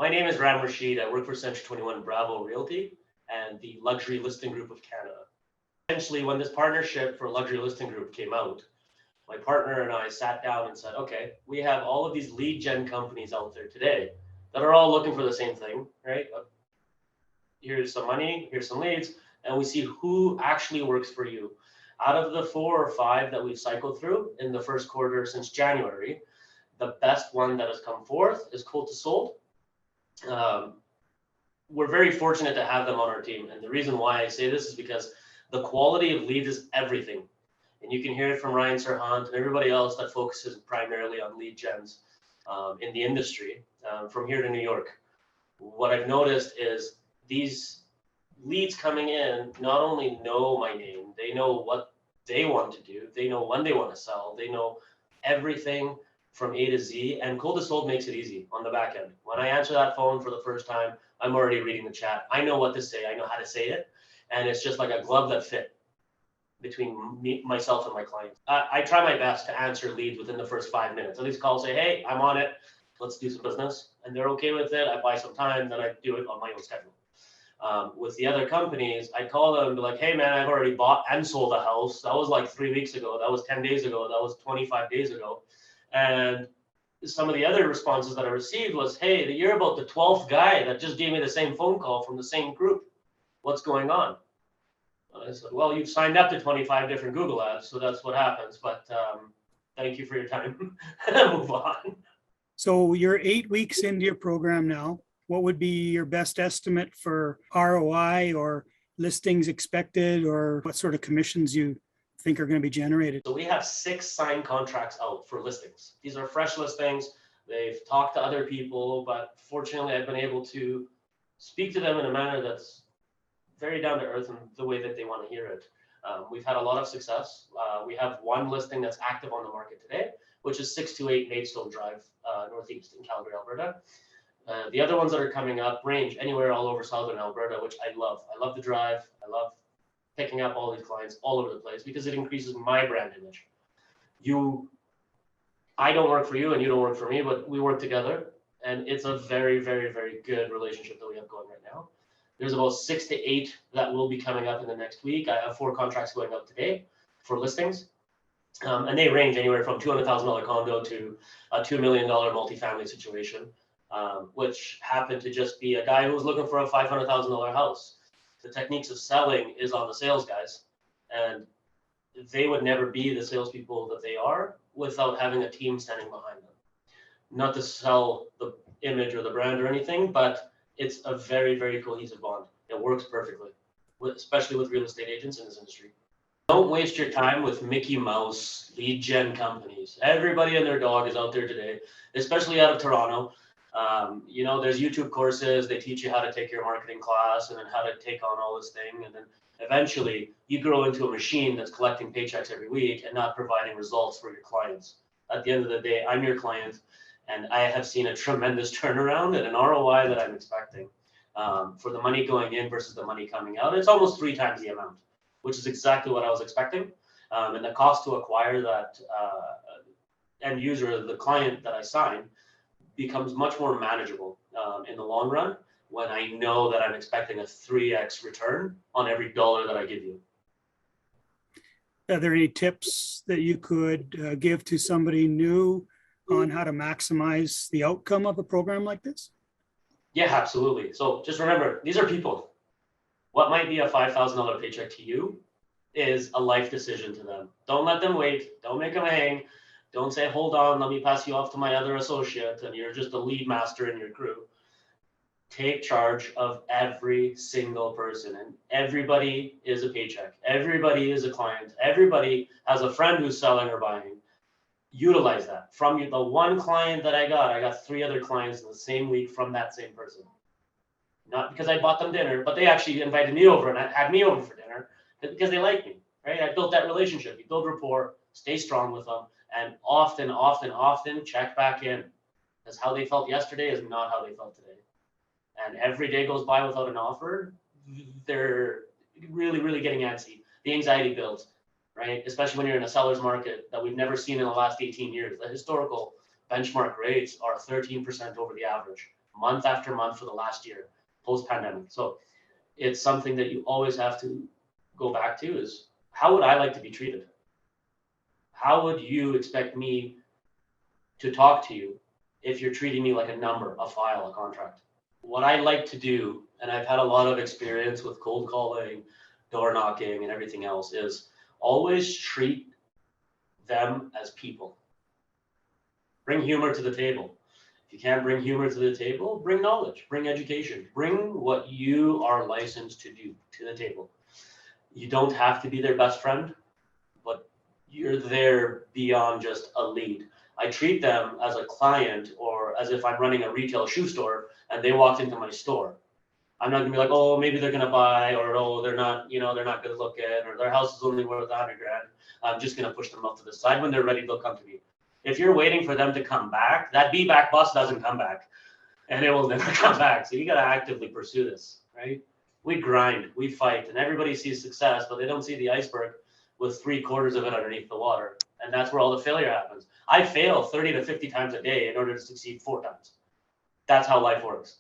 My name is Ram Rashid. I work for Century 21 Bravo Realty and the Luxury Listing Group of Canada. Essentially, when this partnership for Luxury Listing Group came out, my partner and I sat down and said, okay, we have all of these lead gen companies out there today that are all looking for the same thing, right? Here's some money, here's some leads, and we see who actually works for you. Out of the 4 or 5 that we've cycled through in the first quarter since January, the best one that has come forth is Cold to Sold. We're very fortunate to have them on our team. And the reason why I say this is because the quality of leads is everything. And you can hear it from Ryan Serhant and everybody else that focuses primarily on lead gens in the industry from here to New York. What I've noticed is these leads coming in not only know my name, they know what they want to do, they know when they want to sell, they know everything from A to Z, and Cold to Sold makes it easy on the back end. When I answer that phone for the first time, I'm already reading the chat. I know what to say, I know how to say it, and it's just like a glove that fit between me, myself and my clients. I try my best to answer leads within the first 5 minutes. At least call, say, hey, I'm on it, let's do some business, and they're okay with it. I buy some time, then I do it on my own schedule. With the other companies, I call them and be like, hey man, I've already bought and sold a house. That was like 3 weeks ago. That was 10 days ago. That was 25 days ago. And some of the other responses that I received was, hey, you're about the 12th guy that just gave me the same phone call from the same group. What's going on? I said, well, you've signed up to 25 different Google ads, so that's what happens. But thank you for your time. Move on. So you're 8 weeks into your program now. What would be your best estimate for ROI or listings expected, or what sort of commissions you think are going to be generated? So we have 6 signed contracts out for listings. These are fresh listings. They've talked to other people, but fortunately I've been able to speak to them in a manner that's very down to earth and the way that they want to hear it. We've had a lot of success. We have 1 listing that's active on the market today, which is 628 Maidstone Drive, Northeast in Calgary, Alberta. The other ones that are coming up range anywhere all over Southern Alberta, which I love. I love the drive. I love picking up all these clients all over the place because it increases my brand image. I don't work for you and you don't work for me, but we work together. And it's a very, very, very good relationship that we have going right now. There's about 6 to 8 that will be coming up in the next week. I have 4 contracts going up today for listings. And they range anywhere from $200,000 condo to a $2 million multifamily situation, which happened to just be a guy who was looking for a $500,000 house. The techniques of selling is on the sales guys, and they would never be the salespeople that they are without having a team standing behind them. Not to sell the image or the brand or anything, but it's a very, very cohesive bond. It works perfectly, especially with real estate agents in this industry. Don't waste your time with Mickey Mouse lead gen companies. Everybody and their dog is out there today, especially out of Toronto. There's YouTube courses. They teach you how to take your marketing class and then how to take on all this thing. And then eventually you grow into a machine that's collecting paychecks every week and not providing results for your clients. At the end of the day, I'm your client, and I have seen a tremendous turnaround and an ROI that I'm expecting for the money going in versus the money coming out. It's almost 3 times the amount, which is exactly what I was expecting. And the cost to acquire that end user, the client that I sign, becomes much more manageable in the long run when I know that I'm expecting a 3x return on every dollar that I give you. Are there any tips that you could give to somebody new on how to maximize the outcome of a program like this? Yeah, absolutely. So just remember, these are people. What might be a $5,000 paycheck to you is a life decision to them. Don't let them wait. Don't make them hang. Don't say, hold on, let me pass you off to my other associate and you're just a lead master in your crew. Take charge of every single person, and everybody is a paycheck. Everybody is a client. Everybody has a friend who's selling or buying. Utilize that. From the 1 client that I got 3 other clients in the same week from that same person. Not because I bought them dinner, but they actually invited me over and had me over for dinner because they like me, right? I built that relationship. You build rapport, stay strong with them, and often check back in, because how they felt yesterday is not how they felt today. And every day goes by without an offer, they're really, really getting antsy. The anxiety builds, right? Especially when you're in a seller's market that we've never seen in the last 18 years. The historical benchmark rates are 13% over the average. month after month for the last year, post-pandemic. So it's something that you always have to go back to is, how would I like to be treated? How would you expect me to talk to you if you're treating me like a number, a file, a contract? What I like to do, and I've had a lot of experience with cold calling, door knocking, and everything else, is always treat them as people. Bring humor to the table. If you can't bring humor to the table, bring knowledge, bring education, bring what you are licensed to do to the table. You don't have to be their best friend, but you're there beyond just a lead. I treat them as a client, or as if I'm running a retail shoe store and they walked into my store. I'm not gonna be like, oh, maybe they're gonna buy, or oh, they're not, they're not good looking, or their house is only worth 100 grand. I'm just gonna push them off to the side. When they're ready, they'll come to me. If you're waiting for them to come back, that be back bus doesn't come back, and it will never come back. So you gotta actively pursue this, right? We grind, we fight, and everybody sees success, but they don't see the iceberg with 3/4 of it underneath the water. And that's where all the failure happens. I fail 30 to 50 times a day in order to succeed 4 times. That's how life works.